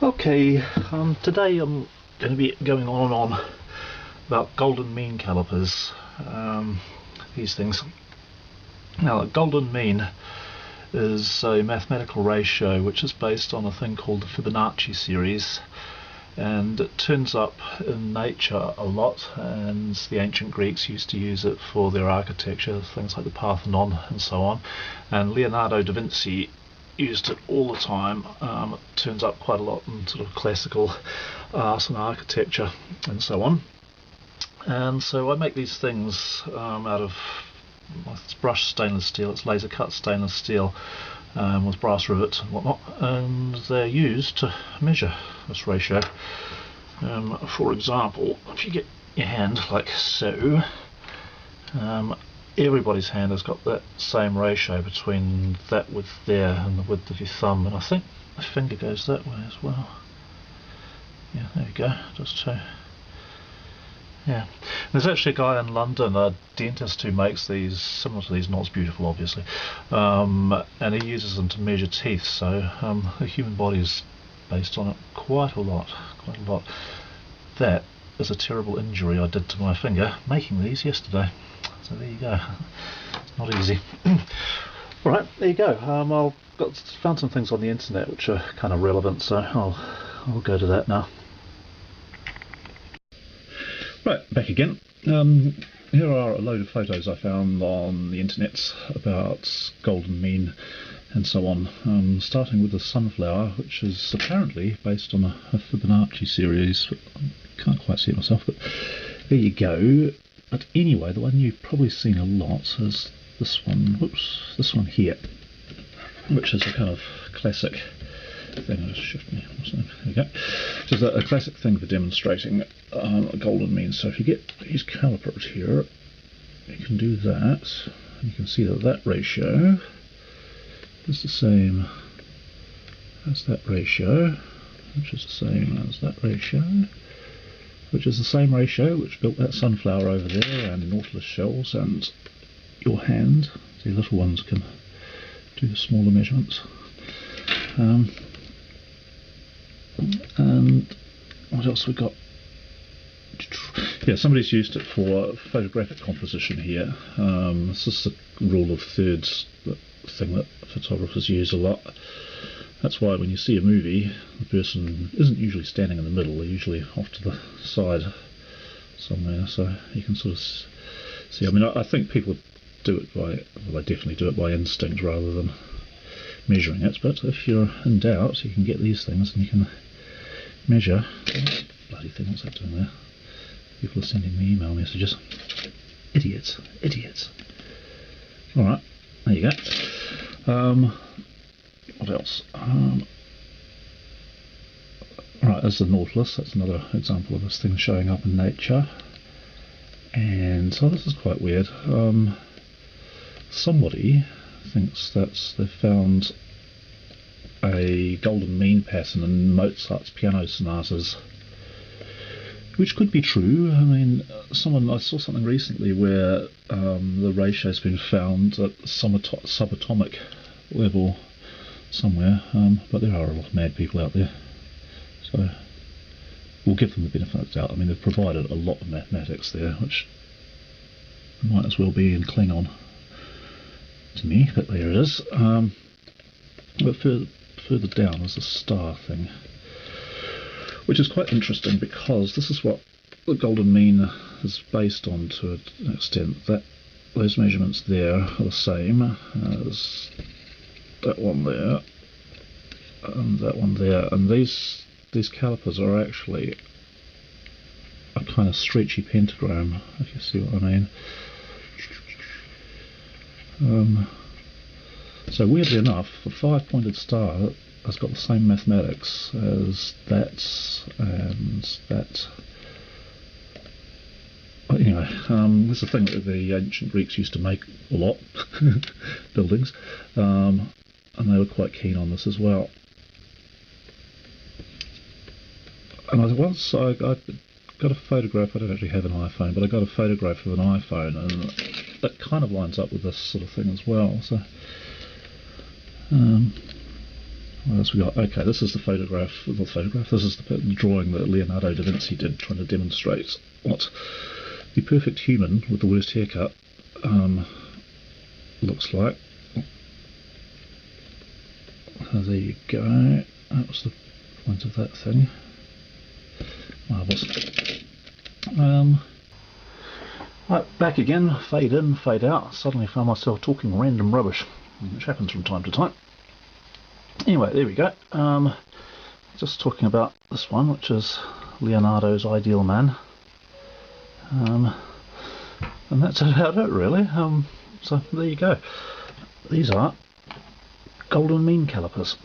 Okay, today I'm going to be going on and on about golden mean calipers. These things. Now, a golden mean is a mathematical ratio which is based on a thing called the Fibonacci series, and it turns up in nature a lot, and the ancient Greeks used to use it for their architecture, things like the Parthenon and so on, and Leonardo da Vinci used it all the time. It turns up quite a lot in sort of classical art and architecture and so on. And so I make these things out of brushed stainless steel. It's laser cut stainless steel with brass rivets and whatnot, and they're used to measure this ratio. For example, if you get your hand like so, everybody's hand has got that same ratio between that width there and the width of your thumb, and I think my finger goes that way as well. Yeah, there you go, just so. Yeah, there's actually a guy in London, a dentist, who makes these similar to these, not as beautiful obviously, and he uses them to measure teeth, so the human body is based on it quite a lot. That is a terrible injury I did to my finger making these yesterday. So there you go. It's not easy. Right, there you go. Found some things on the internet which are kind of relevant, so I'll go to that now. Right, back again. Here are a load of photos I found on the internet about golden mean and so on. Starting with the sunflower, which is apparently based on a Fibonacci series. I can't quite see it myself, but there you go. But anyway, the one you've probably seen a lot is this one. Whoops, this one here, which is a kind of classic thing. I'll just shift me. There we go. Which is a classic thing for demonstrating a golden mean. So if you get these calipers here, you can do that. And you can see that that ratio is the same as that ratio, which is the same as that ratio, which is the same ratio which built that sunflower over there, and nautilus shells, and your hand. The little ones can do the smaller measurements. And what else we got? Yeah, somebody's used it for photographic composition here. This is the rule of thirds, the thing that photographers use a lot. That's why when you see a movie, the person isn't usually standing in the middle, they're usually off to the side somewhere, so you can sort of see. I mean, I think people do it by, well, they definitely do it by instinct rather than measuring it, but if you're in doubt, you can get these things and you can measure. Bloody thing, what's that doing there? People are sending me email messages. Idiots. Alright, there you go. What else? Right, there's the nautilus. That's another example of this thing showing up in nature. And so this is quite weird. Somebody thinks that they've found a golden mean pattern in Mozart's piano sonatas, which could be true. I mean, I saw something recently where the ratio's been found at subatomic level somewhere, but there are a lot of mad people out there, so we'll give them the benefit of the doubt. I mean, they've provided a lot of mathematics there, which might as well be in Klingon to me, but there it is. But further down is a star thing, which is quite interesting because this is what the golden mean is based on to an extent. That those measurements there are the same as that one there and that one there, and these calipers are actually a kind of stretchy pentagram, if you see what I mean. So weirdly enough, the 5-pointed star has got the same mathematics as that and that. But anyway, this is a thing that the ancient Greeks used to make a lot, buildings, and they were quite keen on this as well. And I got a photograph. I don't actually have an iPhone, but I got a photograph of an iPhone, and that kind of lines up with this sort of thing as well. So What else we got? Okay, this is the photograph. This is the drawing that Leonardo da Vinci did, trying to demonstrate what the perfect human with the worst haircut looks like. So there you go. That was the point of that thing. Marvellous. Right, back again. Fade in, fade out. Suddenly found myself talking random rubbish, which happens from time to time. Anyway, there we go. Just talking about this one, which is Leonardo's Ideal Man. And that's about it, really. So there you go. These are golden mean calipers.